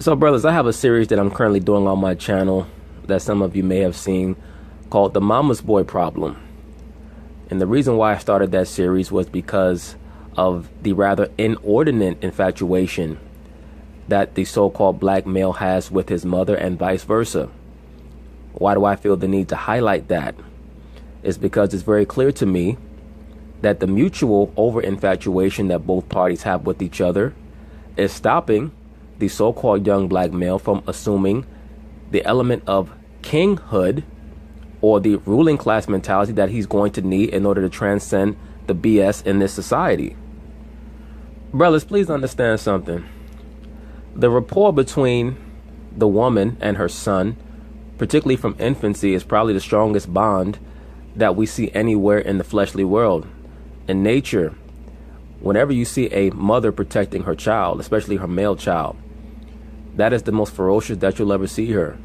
So, brothers, I have a series that I'm currently doing on my channel that some of you may have seen called The Mama's Boy Problem. And the reason why I started that series was because of the rather inordinate infatuation that the so-called black male has with his mother and vice versa. Why do I feel the need to highlight that? It's because it's very clear to me that the mutual over-infatuation that both parties have with each other is stopping the so-called young black male from assuming the element of kinghood or the ruling class mentality that he's going to need in order to transcend the BS in this society. Brothers, please understand something. The rapport between the woman and her son, particularly from infancy, is probably the strongest bond that we see anywhere in the fleshly world. In nature, whenever you see a mother protecting her child, especially her male child, that is the most ferocious that you'll ever see her.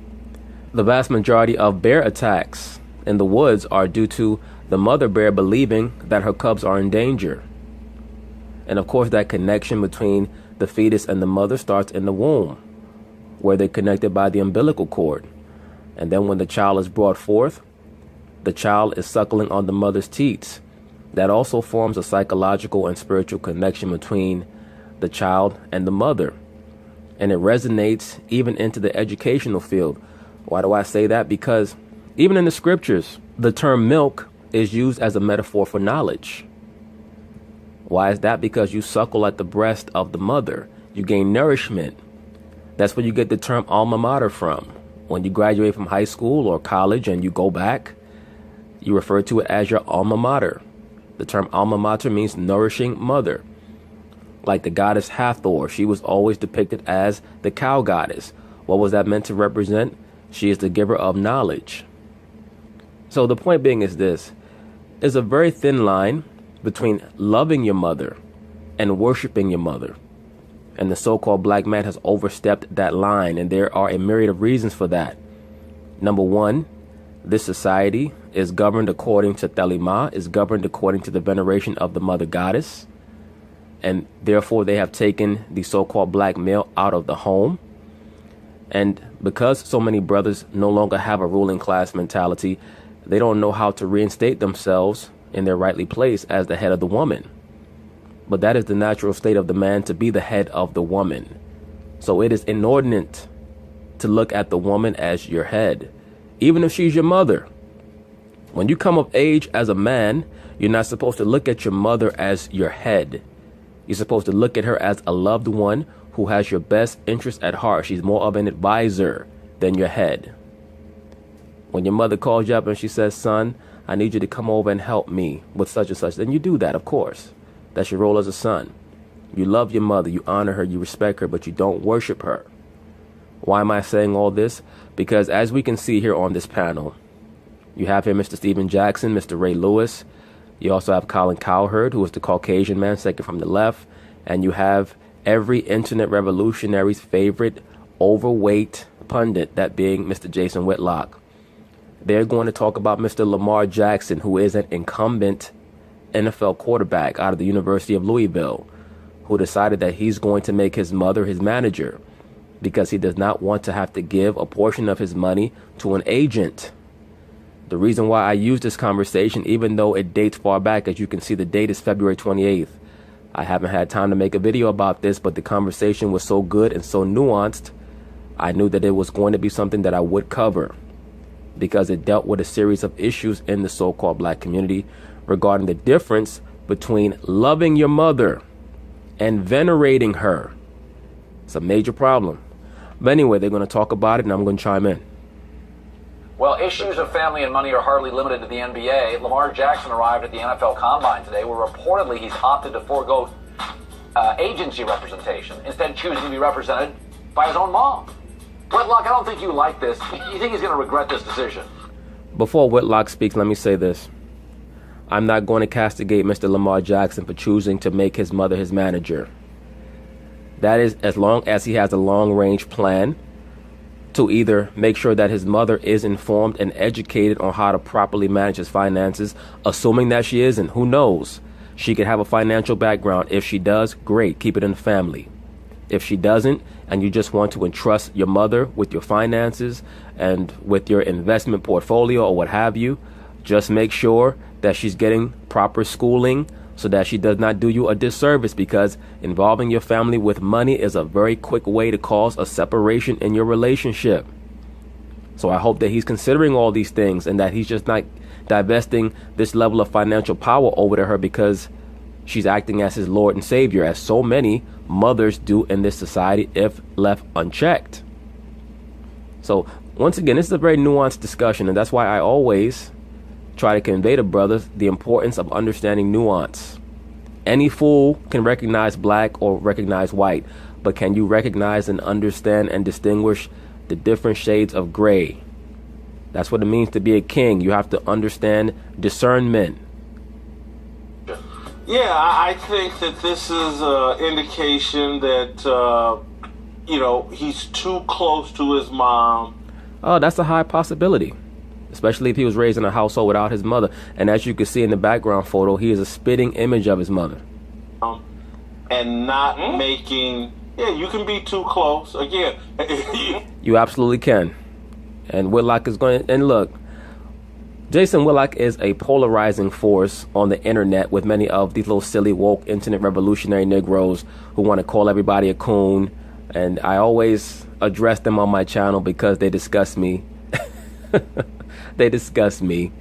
The vast majority of bear attacks in the woods are due to the mother bear believing that her cubs are in danger. And of course, that connection between the fetus and the mother starts in the womb, where they're connected by the umbilical cord. And then when the child is brought forth, the child is suckling on the mother's teats. That also forms a psychological and spiritual connection between the child and the mother. And it resonates even into the educational field. Why do I say that? Because even in the scriptures, the term milk is used as a metaphor for knowledge. Why is that? Because you suckle at the breast of the mother. You gain nourishment. That's where you get the term alma mater from. When you graduate from high school or college and you go back, you refer to it as your alma mater. The term alma mater means nourishing mother. Like the goddess Hathor, she was always depicted as the cow goddess. What was that meant to represent? She is the giver of knowledge. So the point being is this: there's a very thin line between loving your mother and worshiping your mother. And the so-called black man has overstepped that line, and there are a myriad of reasons for that. Number one, this society is governed according to Thelema, is governed according to the veneration of the mother goddess. And therefore, they have taken the so-called black male out of the home. And because so many brothers no longer have a ruling class mentality, they don't know how to reinstate themselves in their rightly place as the head of the woman. But that is the natural state of the man, to be the head of the woman. So it is inordinate to look at the woman as your head, even if she's your mother. When you come of age as a man, you're not supposed to look at your mother as your head. You're supposed to look at her as a loved one who has your best interest at heart. She's more of an advisor than your head. When your mother calls you up and she says, "Son, I need you to come over and help me with such and such," then you do that, of course. That's your role as a son. You love your mother, you honor her, you respect her, but you don't worship her. Why am I saying all this? Because as we can see here on this panel, you have here Mr. Stephen Jackson, Mr. Ray Lewis. You also have Colin Cowherd, who is the Caucasian man, second from the left. And you have every internet revolutionary's favorite overweight pundit, that being Mr. Jason Whitlock. They're going to talk about Mr. Lamar Jackson, who is an incumbent NFL quarterback out of the University of Louisville, who decided that he's going to make his mother his manager because he does not want to have to give a portion of his money to an agent. The reason why I use this conversation, even though it dates far back, as you can see, the date is February 28th. I haven't had time to make a video about this, but the conversation was so good and so nuanced, I knew that it was going to be something that I would cover, because it dealt with a series of issues in the so-called black community regarding the difference between loving your mother and venerating her. It's a major problem. But anyway, they're going to talk about it, and I'm going to chime in. Well, issues of family and money are hardly limited to the NBA. Lamar Jackson arrived at the NFL Combine today, where reportedly he's opted to forego agency representation, instead choosing to be represented by his own mom. Whitlock, I don't think you like this. You think he's going to regret this decision? Before Whitlock speaks, let me say this. I'm not going to castigate Mr. Lamar Jackson for choosing to make his mother his manager. That is, as long as he has a long-range plan to either make sure that his mother is informed and educated on how to properly manage his finances, assuming that she isn't. Who knows? She could have a financial background. If she does, great, keep it in the family. If she doesn't, and you just want to entrust your mother with your finances and with your investment portfolio or what have you, just make sure that she's getting proper schooling so that she does not do you a disservice, because involving your family with money is a very quick way to cause a separation in your relationship. So I hope that he's considering all these things and that he's just not divesting this level of financial power over to her because she's acting as his Lord and Savior, as so many mothers do in this society if left unchecked. So once again, this is a very nuanced discussion, and that's why I always try to convey to brothers the importance of understanding nuance. Any fool can recognize black or recognize white, but can you recognize and understand and distinguish the different shades of gray? That's what it means to be a king. You have to understand discernment. Yeah, I think that this is an indication that, he's too close to his mom. Oh, that's a high possibility, especially if he was raised in a household without his mother. And as you can see in the background photo, he is a spitting image of his mother. And not making, you can be too close. Again, you absolutely can. And Whitlock is going, and look, Jason Whitlock is a polarizing force on the internet with many of these little silly woke internet revolutionary Negroes who want to call everybody a coon. And I always address them on my channel because they disgust me. They disgust me.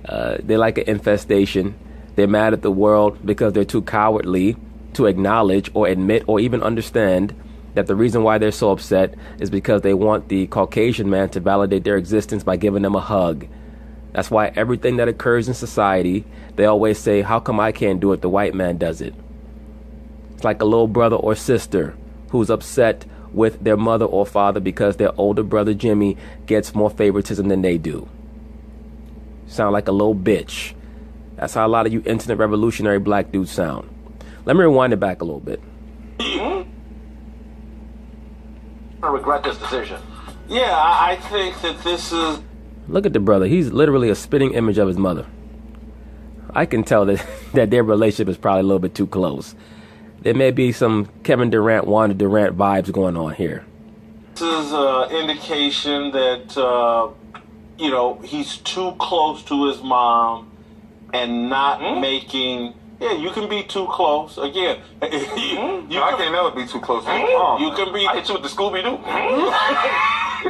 They're like an infestation. They're mad at the world because they're too cowardly to acknowledge or admit or even understand that the reason why they're so upset is because they want the Caucasian man to validate their existence by giving them a hug. That's why everything that occurs in society, they always say, how come I can't do it? The white man does it. It's like a little brother or sister who's upset with their mother or father because their older brother Jimmy gets more favoritism than they do. Sound like a little bitch. That's how a lot of you internet revolutionary black dudes sound. Let me rewind it back a little bit. I regret this decision. Yeah, I think that this is... Look at the brother. He's literally a spitting image of his mother. I can tell that, that their relationship is probably a little bit too close. There may be some Kevin Durant, Wanda Durant vibes going on here. This is an indication that, he's too close to his mom and not making... Yeah, you can be too close. Again, I can't never be too close to my mom. You can be... I hit you with the Scooby-Doo.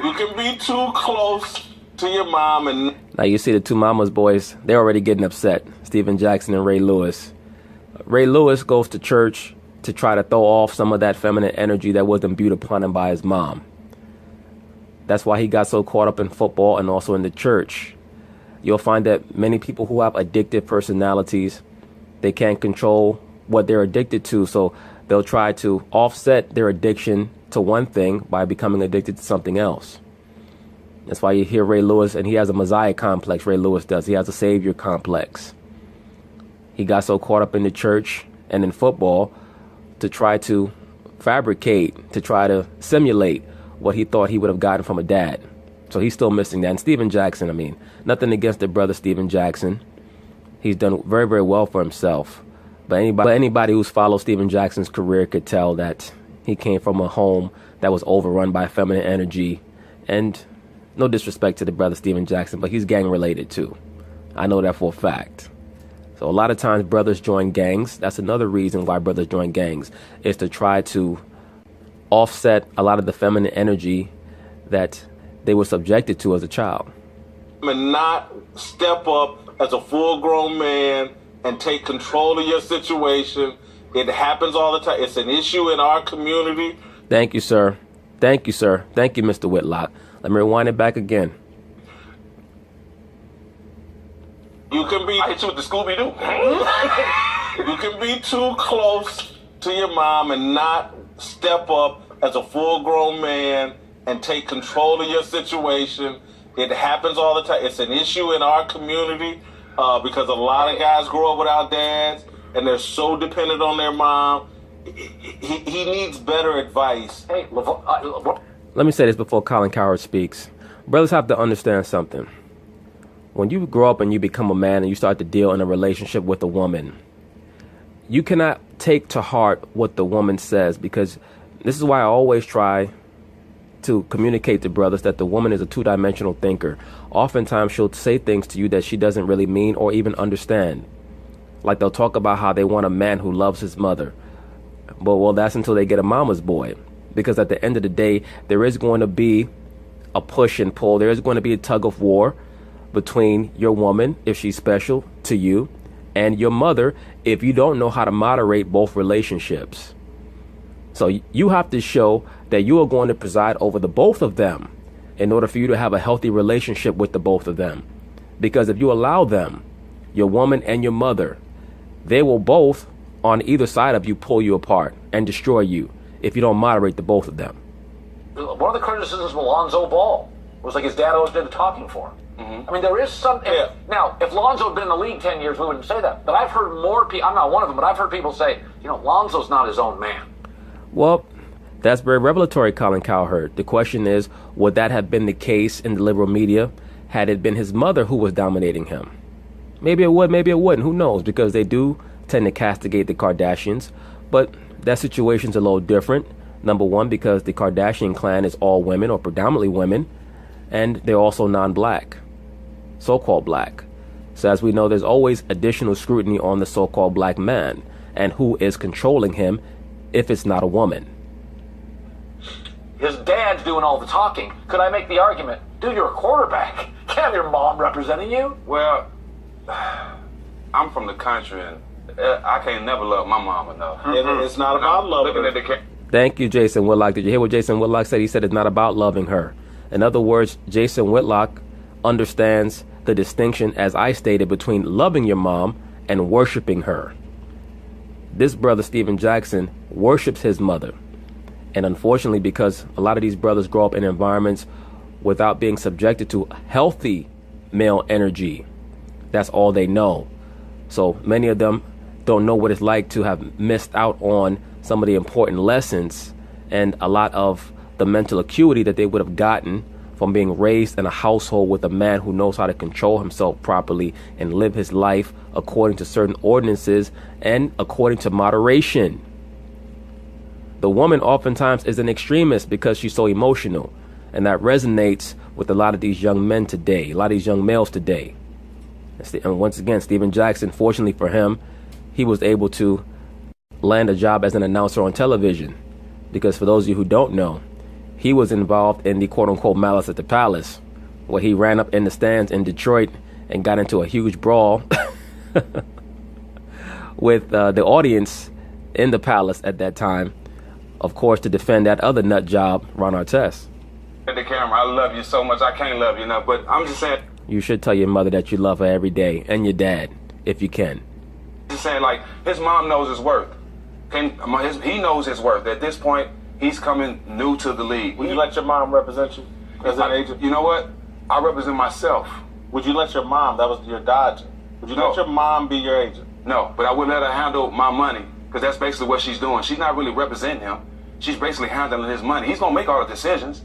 You can be too close to your mom and... Now you see the two Mama's boys, they're already getting upset. Stephen Jackson and Ray Lewis. Ray Lewis goes to church to try to throw off some of that feminine energy that was imbued upon him by his mom. That's why he got so caught up in football and also in the church. You'll find that many people who have addictive personalities, they can't control what they're addicted to, so they'll try to offset their addiction to one thing by becoming addicted to something else. That's why you hear Ray Lewis, and he has a Messiah complex, Ray Lewis does. He has a savior complex. He got so caught up in the church and in football to try to fabricate, to try to simulate what he thought he would have gotten from a dad. So he's still missing that. And Stephen Jackson, nothing against the brother Stephen Jackson. He's done very, very well for himself. But anybody who's followed Stephen Jackson's career could tell that he came from a home that was overrun by feminine energy. And no disrespect to the brother Stephen Jackson, but he's gang related too. I know that for a fact. So a lot of times brothers join gangs. That's another reason why brothers join gangs, is to try to offset a lot of the feminine energy that they were subjected to as a child. And not step up as a full-grown man and take control of your situation. It happens all the time. It's an issue in our community. Thank you, sir. Thank you, sir. Thank you, Mr. Whitlock. Let me rewind it back again. You can be... I hit you with the Scooby-Doo. You can be too close to your mom and not step up as a full-grown man and take control of your situation. It happens all the time. It's an issue in our community because a lot of guys grow up without dads and they're so dependent on their mom. He needs better advice. Hey, Let me say this before Colin Cowherd speaks. Brothers have to understand something. When you grow up and you become a man and you start to deal in a relationship with a woman, you cannot take to heart what the woman says, because This is why I always try to communicate to brothers that the woman is a two-dimensional thinker. Oftentimes she'll say things to you that she doesn't really mean or even understand. Like they'll talk about how they want a man who loves his mother. But well, that's until they get a mama's boy. Because at the end of the day, there is going to be a push and pull. There is going to be a tug of war between your woman, if she's special to you, and your mother, if you don't know how to moderate both relationships. So you have to show that you are going to preside over the both of them in order for you to have a healthy relationship with the both of them. Because if you allow them, your woman and your mother, they will both, on either side of you, pull you apart and destroy you if you don't moderate the both of them. One of the criticisms of Lonzo Ball was like his dad always did the talking for him. I mean, there is some... Now, if Lonzo had been in the league 10 years, we wouldn't say that. But I've heard more people... I'm not one of them, but I've heard people say, Lonzo's not his own man. Well, that's very revelatory, Colin Cowherd. The question is, would that have been the case in the liberal media had it been his mother who was dominating him? Maybe it would, maybe it wouldn't. Who knows? Because they do tend to castigate the Kardashians. But that situation's a little different. Number one, because the Kardashian clan is all women or predominantly women. And they're also non-black, so-called black. So as we know, there's always additional scrutiny on the so-called black man and who is controlling him if it's not a woman. His dad's doing all the talking. Could I make the argument, dude, you're a quarterback. Can't have your mom representing you? Well, I'm from the country, and I can't never love my mom enough. It's not about loving her. Thank you, Jason Whitlock. Did you hear what Jason Whitlock said? He said it's not about loving her. In other words, Jason Whitlock understands the distinction, as I stated, between loving your mom and worshiping her. This brother, Steven Jackson, worships his mother. And unfortunately, because a lot of these brothers grow up in environments without being subjected to healthy male energy, that's all they know. So many of them don't know what it's like to have missed out on some of the important lessons and a lot of the mental acuity that they would have gotten from being raised in a household with a man who knows how to control himself properly and live his life according to certain ordinances and according to moderation. The woman oftentimes is an extremist because she's so emotional, and that resonates with a lot of these young men today, a lot of these young males today. And once again, Steven Jackson, fortunately for him, he was able to land a job as an announcer on television, because for those of you who don't know, he was involved in the quote-unquote Malice at the Palace, where he ran up in the stands in Detroit and got into a huge brawl with the audience in the palace at that time, of course, to defend that other nut job, Ron Artest. At the camera, I love you so much, I can't love you enough, but I'm just saying... You should tell your mother that you love her every day, and your dad, if you can. Just saying, like, his mom knows his worth. He knows his worth. At this point, he's coming new to the league. Would you let your mom represent you as an agent? You know what? I represent myself. Would you let your mom, that was your dodging, would you let your mom be your agent? No, but I wouldn't let her handle my money, because that's basically what she's doing. She's not really representing him. She's basically handling his money. He's going to make all the decisions.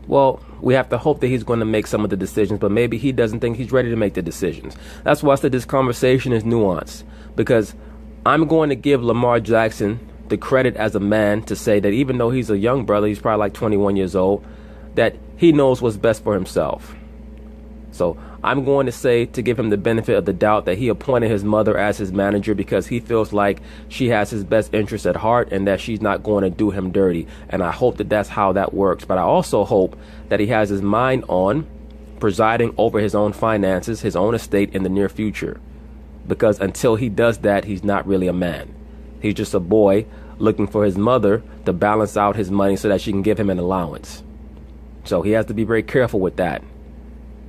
Well, we have to hope that he's going to make some of the decisions, but maybe he doesn't think he's ready to make the decisions. That's why I said this conversation is nuanced, because I'm going to give Lamar Jackson the credit as a man to say that even though he's a young brother, he's probably like 21 years old, that he knows what's best for himself. So I'm going to say, to give him the benefit of the doubt, that he appointed his mother as his manager because he feels like she has his best interests at heart and that she's not going to do him dirty. And I hope that that's how that works. But I also hope that he has his mind on presiding over his own finances, his own estate in the near future. Because until he does that, he's not really a man. He's just a boy looking for his mother to balance out his money so that she can give him an allowance. So he has to be very careful with that.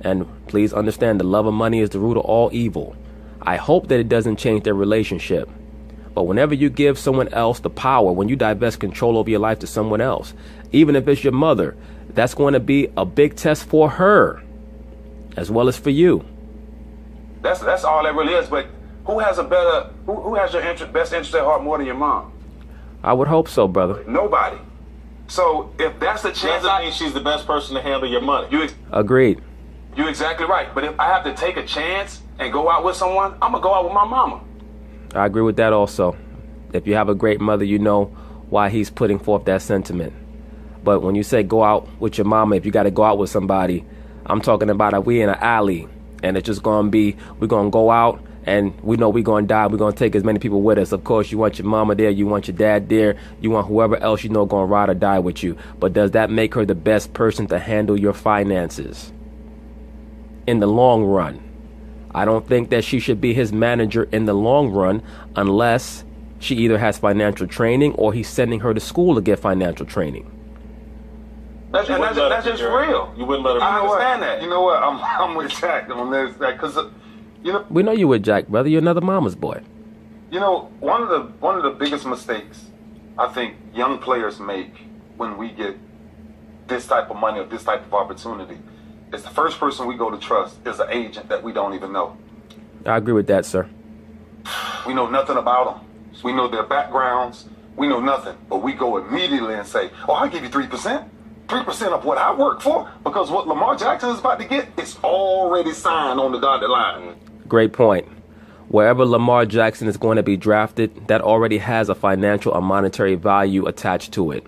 And please understand, the love of money is the root of all evil. I hope that it doesn't change their relationship. But whenever you give someone else the power, when you divest control over your life to someone else, even if it's your mother, that's going to be a big test for her as well as for you. That's all that really is. But who has your best interest at heart more than your mom? I would hope so, brother. Nobody. So if that's the chance, doesn't mean she's the best person to handle your money. Agreed. You're exactly right. But if I have to take a chance and go out with someone, I'm going to go out with my mama. I agree with that also. If you have a great mother, you know why he's putting forth that sentiment. But when you say go out with your mama, if you got to go out with somebody, I'm talking about we in an alley and it's just going to be, we're going to go out and we know we're going to die. We're going to take as many people with us. Of course, you want your mama there. You want your dad there. You want whoever else you know going to ride or die with you. But does that make her the best person to handle your finances in the long run? I don't think that she should be his manager in the long run unless she either has financial training or he's sending her to school to get financial training. That's just real. You wouldn't let her. I understand that. You know what? I'm with Jack on this, because We know you with Jack, brother. You're another mama's boy. you know, one of the biggest mistakes I think young players make when we get this type of money or this type of opportunity is the first person we go to trust is an agent that we don't even know. I agree with that, sir. We know nothing about them. We know their backgrounds. We know nothing. But we go immediately and say, oh, I'll give you 3%. 3% of what I work for, because what Lamar Jackson is about to get, it's already signed on the dotted line. Great point. Wherever Lamar Jackson is going to be drafted, that already has a financial or monetary value attached to it.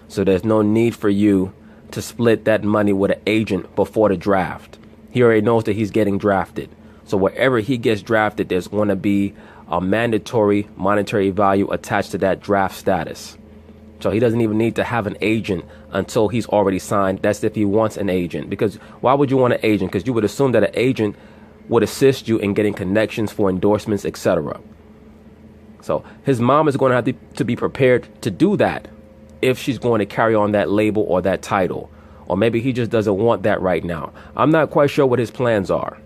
So there's no need for you to split that money with an agent before the draft. He already knows that he's getting drafted. So wherever he gets drafted, there's going to be a mandatory monetary value attached to that draft status. So he doesn't even need to have an agent until he's already signed. That's if he wants an agent. Because why would you want an agent? Because you would assume that an agent would assist you in getting connections for endorsements, etc. So his mom is going to have to be prepared to do that if she's going to carry on that label or that title. Or maybe he just doesn't want that right now. I'm not quite sure what his plans are.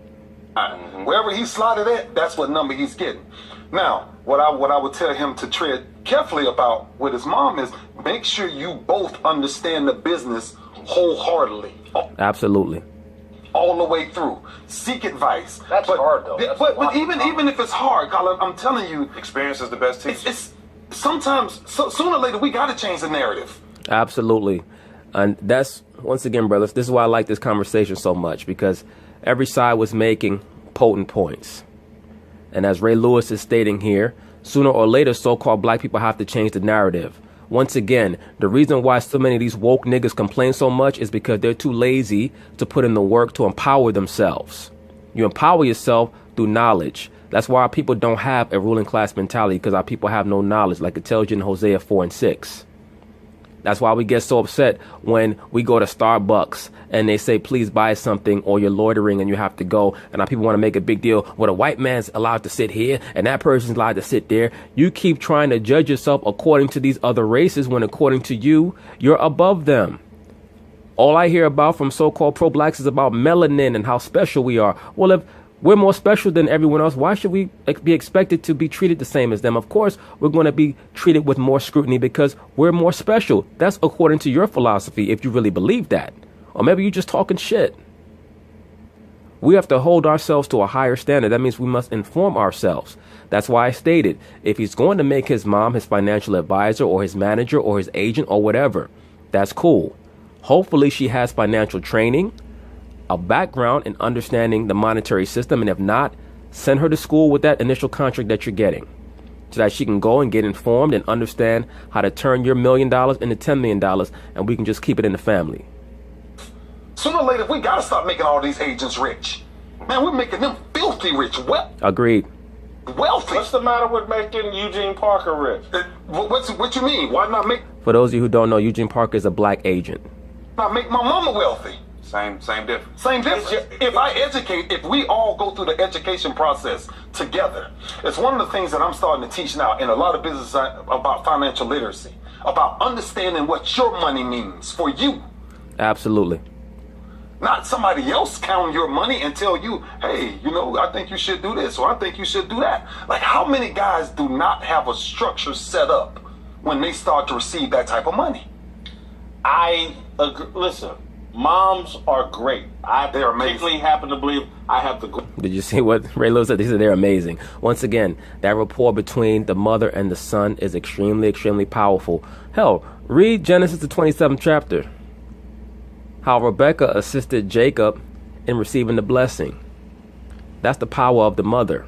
Wherever he's slotted at, that's what number he's getting. Now, what I would tell him to tread carefully about with his mom is make sure you both understand the business wholeheartedly. Absolutely. All the way through. Seek advice. That's hard, though. But even if it's hard, Colin, I'm telling you, Experience is the best teacher. it's sometimes, sooner or later, we got to change the narrative. Absolutely. And that's, once again, brothers, this is why I like this conversation so much, because every side was making potent points. And as Ray Lewis is stating here, sooner or later, so-called black people have to change the narrative. Once again, the reason why so many of these woke niggas complain so much is because they're too lazy to put in the work to empower themselves. You empower yourself through knowledge. That's why our people don't have a ruling class mentality, because our people have no knowledge, like it tells you in Hosea 4 and 6. That's why we get so upset when we go to Starbucks and they say, please buy something, or you're loitering and you have to go. And our people want to make a big deal. Well, a white man's allowed to sit here and that person's allowed to sit there. You keep trying to judge yourself according to these other races when according to you, you're above them. All I hear about from so-called pro-blacks is about melanin and how special we are. Well, if we're more special than everyone else, why should we be expected to be treated the same as them? Of course, we're going to be treated with more scrutiny because we're more special. That's according to your philosophy, if you really believe that. Or maybe you're just talking shit. We have to hold ourselves to a higher standard. That means we must inform ourselves. That's why I stated, if he's going to make his mom his financial advisor or his manager or his agent or whatever, that's cool. Hopefully she has financial training, a background in understanding the monetary system, and if not, send her to school with that initial contract that you're getting so that she can go and get informed and understand how to turn your $1 million into $10 million, and we can just keep it in the family. Sooner or later, we got to stop making all these agents rich. Man, we're making them filthy rich. Agreed. Wealthy. What's the matter with making Eugene Parker rich? What you mean? Why not make For those of you who don't know, Eugene Parker is a black agent. my mama wealthy? Same difference. Same difference. If we all go through the education process together, it's one of the things that I'm starting to teach now in a lot of business about financial literacy, about understanding what your money means for you. Absolutely. Not somebody else counting your money and tell you, hey, I think you should do this or I think you should do that. Like, how many guys do not have a structure set up when they start to receive that type of money? I agree. Listen, moms are great. They're amazing. Particularly happen to believe I have the. Did you see what Ray Lewis said? He said they're amazing. Once again, that rapport between the mother and the son is extremely, extremely powerful. Hell, read Genesis the 27th chapter. How Rebekah assisted Jacob in receiving the blessing. That's the power of the mother.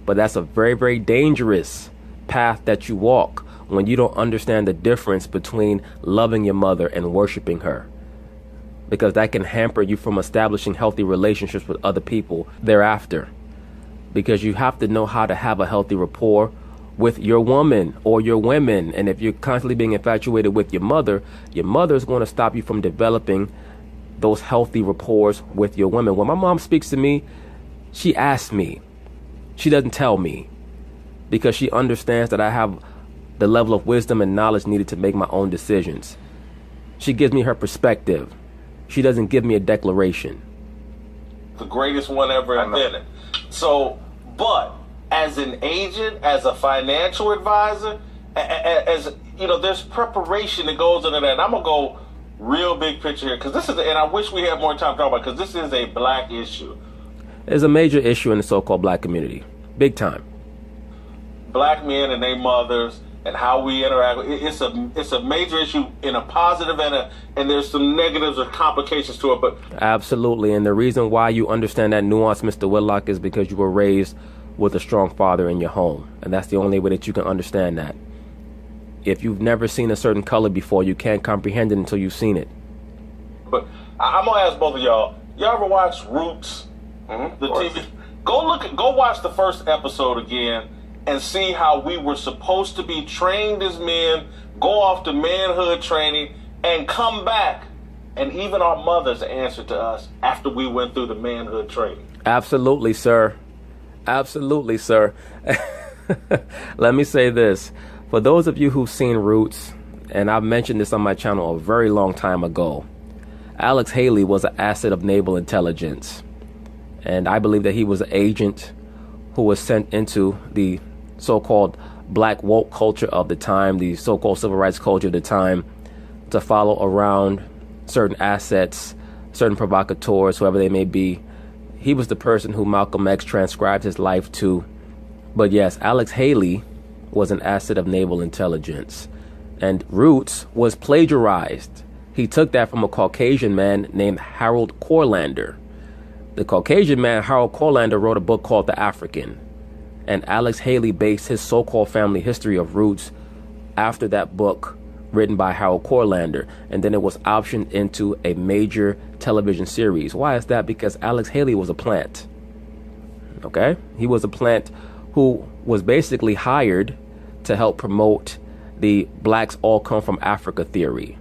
But that's a very, very dangerous path that you walk when you don't understand the difference between loving your mother and worshiping her, because that can hamper you from establishing healthy relationships with other people thereafter. Because you have to know how to have a healthy rapport with your woman or your women. And if you're constantly being infatuated with your mother is going to stop you from developing those healthy rapports with your women. When my mom speaks to me, she asks me. She doesn't tell me, because she understands that I have the level of wisdom and knowledge needed to make my own decisions. She gives me her perspective. She doesn't give me a declaration. The greatest one ever invented. So, but as an agent, as a financial advisor, as you know, there's preparation that goes into that. And I'm gonna go real big picture here, because this is, and I wish we had more time to talk about, because this is a black issue. It's a major issue in the so-called black community, big time. Black men and their mothers and how we interact. It's a major issue in a positive and there's some negatives or complications to it. But absolutely, and the reason why you understand that nuance, Mr. Whitlock, is because you were raised with a strong father in your home, and that's the only way that you can understand that. If you've never seen a certain color before, you can't comprehend it until you've seen it. But I'm gonna ask both of y'all. Y'all ever watch Roots? The TV. Go watch the first episode again and see how we were supposed to be trained as men, go off to manhood training, and come back. And even our mothers answered to us after we went through the manhood training. Absolutely, sir. Absolutely, sir. Let me say this. For those of you who've seen Roots, and I've mentioned this on my channel a very long time ago, Alex Haley was an asset of naval intelligence. And I believe that he was an agent who was sent into the so-called black woke culture of the time, the so-called civil rights culture of the time, to follow around certain assets, certain provocateurs, whoever they may be. He was the person who Malcolm X transcribed his life to. But yes, Alex Haley was an asset of naval intelligence. And Roots was plagiarized. He took that from a Caucasian man named Harold Corlander. The Caucasian man, Harold Corlander, wrote a book called The African. And Alex Haley based his so-called family history of Roots after that book written by Harold Corlander. And then it was optioned into a major television series. Why is that? Because Alex Haley was a plant. Okay? He was a plant who was basically hired to help promote the blacks all come from Africa theory,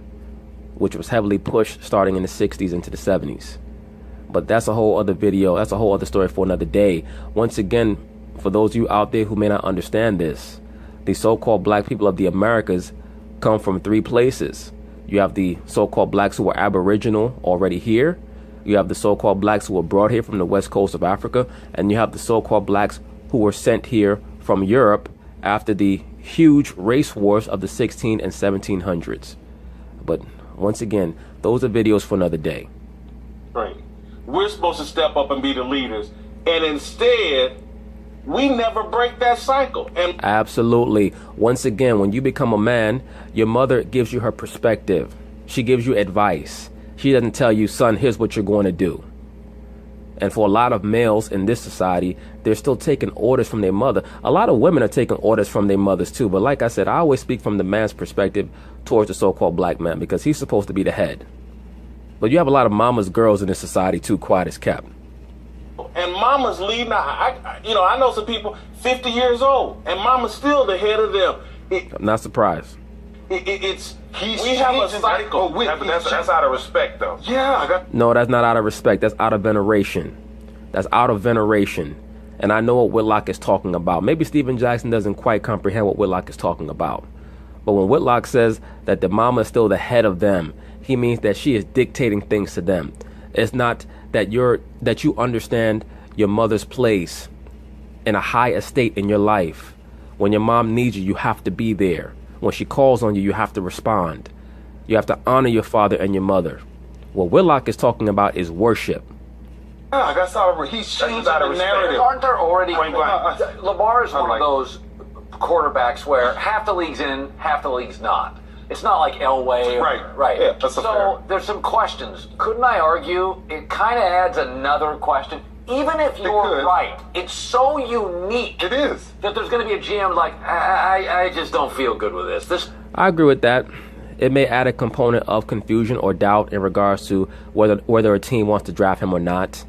which was heavily pushed starting in the 60s into the 70s. But that's a whole other video. That's a whole other story for another day. Once again, for those of you out there who may not understand this, the so-called black people of the Americas come from three places. You have the so-called blacks who were aboriginal already here. You have the so-called blacks who were brought here from the west coast of Africa. And you have the so-called blacks who were sent here from Europe after the huge race wars of the 16 and 1700s. But once again, those are videos for another day. Right. We're supposed to step up and be the leaders. And instead, we never break that cycle. And absolutely. Once again, when you become a man, your mother gives you her perspective. She gives you advice. She doesn't tell you, son, here's what you're going to do. And for a lot of males in this society, they're still taking orders from their mother. A lot of women are taking orders from their mothers too. But like I said, I always speak from the man's perspective towards the so-called black man, because he's supposed to be the head. But you have a lot of mama's girls in this society too, quiet as kept. And mama's leading. I know some people 50 years old, and mama's still the head of them. I'm not surprised. We have a cycle. But that's out of respect, though. No, that's not out of respect. That's out of veneration. That's out of veneration. And I know what Whitlock is talking about. Maybe Stephen Jackson doesn't quite comprehend what Whitlock is talking about. But when Whitlock says that the mama is still the head of them, he means that she is dictating things to them. It's not that you understand your mother's place in a high estate in your life. When your mom needs you, you have to be there. When she calls on you, you have to respond. You have to honor your father and your mother. What Whitlock is talking about is worship. That's out of he's changed the narrative. Aren't there already? Lamar is one of those quarterbacks where half the league's in, half the league's not. It's not like Elway. Right. Yeah, that's so there's some questions. Couldn't I argue it kind of adds another question? even if you're right, it's so unique. It is. That there's going to be a GM like, I just don't feel good with this. I agree with that. It may add a component of confusion or doubt in regards to whether a team wants to draft him or not.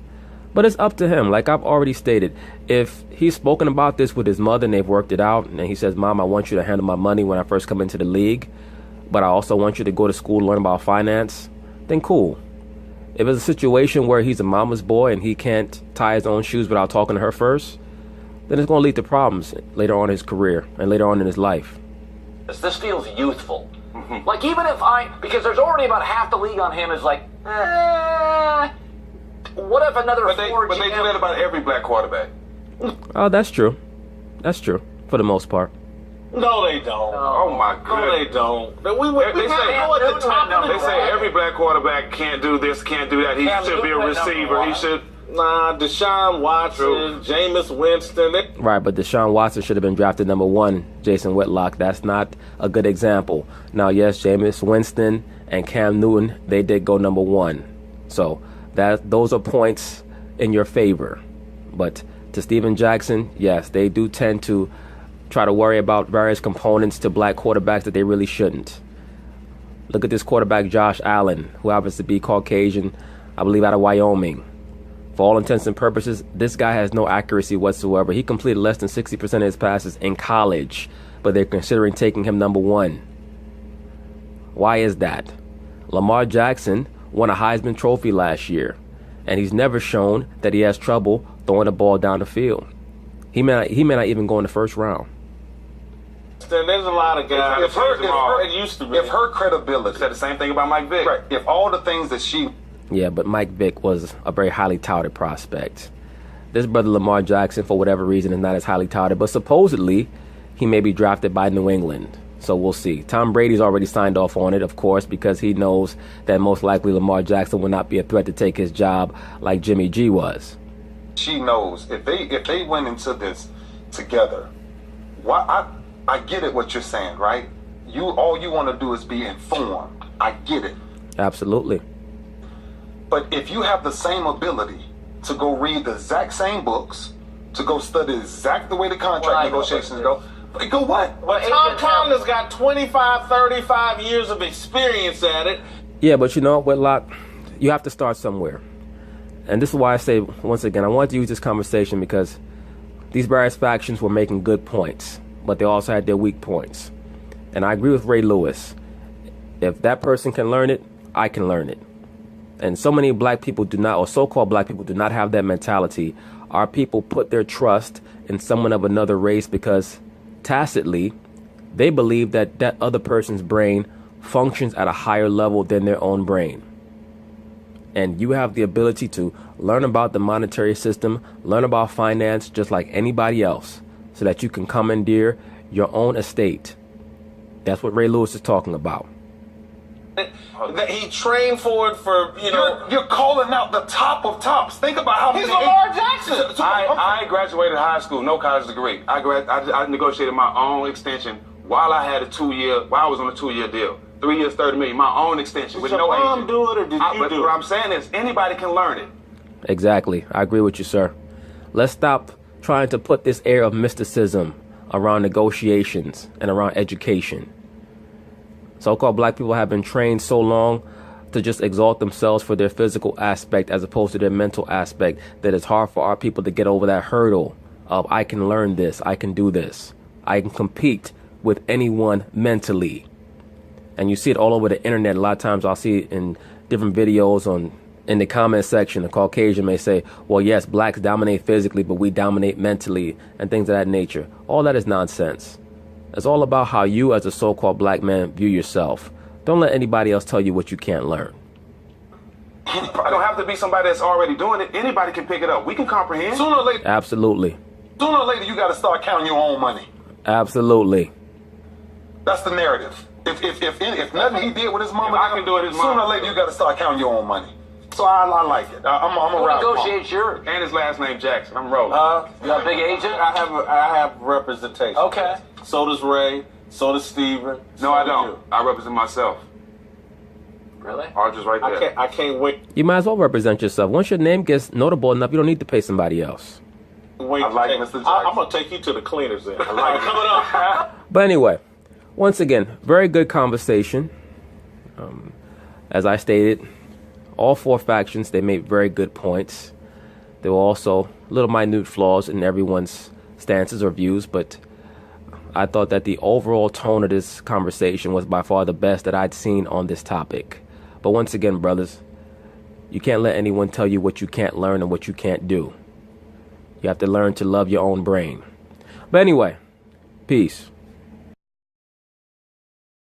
But it's up to him. Like I've already stated, if he's spoken about this with his mother and they've worked it out, and he says, Mom, I want you to handle my money when I first come into the league, but I also want you to go to school to learn about finance, then cool. If it's a situation where he's a mama's boy and he can't tie his own shoes without talking to her first, then it's going to lead to problems later on in his career and later on in his life. This feels youthful. Like even if because there's already about half the league on him is like, what if another But they do that about every black quarterback. Oh, that's true. That's true for the most part. No, they don't. Oh my goodness. No, they don't. They say every black quarterback can't do this, can't do that. He should be a receiver. He should. Nah, Deshaun Watson, Jameis Winston. Right, but Deshaun Watson should have been drafted number 1, Jason Whitlock. That's not a good example. Now, yes, Jameis Winston and Cam Newton, they did go number 1. So those are points in your favor. But to Steven Jackson, yes, they do tend to try to worry about various components to black quarterbacks that they really shouldn't. Look at this quarterback, Josh Allen, who happens to be Caucasian, I believe out of Wyoming. For all intents and purposes, this guy has no accuracy whatsoever. He completed less than 60% of his passes in college, but they're considering taking him number 1. Why is that? Lamar Jackson won a Heisman Trophy last year, and he's never shown that he has trouble throwing the ball down the field. He may not even go in the first round. There's a lot of guys. If her credibility. Said the same thing about Mike Vick. Right. If all the things that she. Yeah, but Mike Vick was a very highly touted prospect. This brother Lamar Jackson, for whatever reason, is not as highly touted, but supposedly he may be drafted by New England. So we'll see. Tom Brady's already signed off on it, of course, because he knows that most likely Lamar Jackson will not be a threat to take his job like Jimmy G was. She knows if they went into this together, I get it what you're saying, right? All you want to do is be informed. I get it. Absolutely. But if you have the same ability to go read the exact same books, to go study exactly the way the contract negotiations go what? Well, Tom Conlon's got 25, 35 years of experience at it. Yeah, but you know, Whitlock, you have to start somewhere. And this is why I say, once again, I want to use this conversation because these various factions were making good points, but they also had their weak points. And I agree with Ray Lewis. If that person can learn it, I can learn it. And so many black people do not, or so-called black people do not have that mentality. Our people put their trust in someone of another race because tacitly, they believe that that other person's brain functions at a higher level than their own brain. And you have the ability to learn about the monetary system, learn about finance just like anybody else, so that you can commandeer your own estate. That's what Ray Lewis is talking about. That he trained for it You're calling out the top of tops. Think about how he's Lamar Jackson. I graduated high school, no college degree. I negotiated my own extension while I had while I was on a 2-year deal. 3 years, $30 million, my own extension with no agent. Did your mom do it or did you do it? What I'm saying is anybody can learn it. Exactly. I agree with you, sir. Let's stop trying to put this air of mysticism around negotiations and around education. So-called black people have been trained so long to just exalt themselves for their physical aspect as opposed to their mental aspect that it's hard for our people to get over that hurdle of I can learn this, I can do this, I can compete with anyone mentally. And you see it all over the internet. A lot of times I'll see it in different videos in the comment section. A Caucasian may say, well, yes, blacks dominate physically, but we dominate mentally and things of that nature. All that is nonsense. It's all about how you as a so-called black man view yourself. Don't let anybody else tell you what you can't learn. I don't have to be somebody that's already doing it. Anybody can pick it up. We can comprehend. Sooner or later. Absolutely. Sooner or later, you got to start counting your own money. Absolutely. That's the narrative. If nothing he did with his mama, I can do it. Sooner or later, you got to start counting your own money. So I like it. I'm around. Who negotiates yours? And his last name Jackson. I'm rolling. You got a big agent? I have representation. Okay. So does Ray. So does Steven. No, I don't. I represent myself. Really? Arches right there. I can't wait. You might as well represent yourself. Once your name gets notable enough, you don't need to pay somebody else. Wait, I like Mr. Jackson. I'm gonna take you to the cleaners then. I like coming up. But anyway, once again, very good conversation. As I stated, all four factions, they made very good points. There were also little minute flaws in everyone's stances or views, but I thought that the overall tone of this conversation was by far the best that I'd seen on this topic. But once again, brothers, you can't let anyone tell you what you can't learn and what you can't do. You have to learn to love your own brain. But anyway, peace.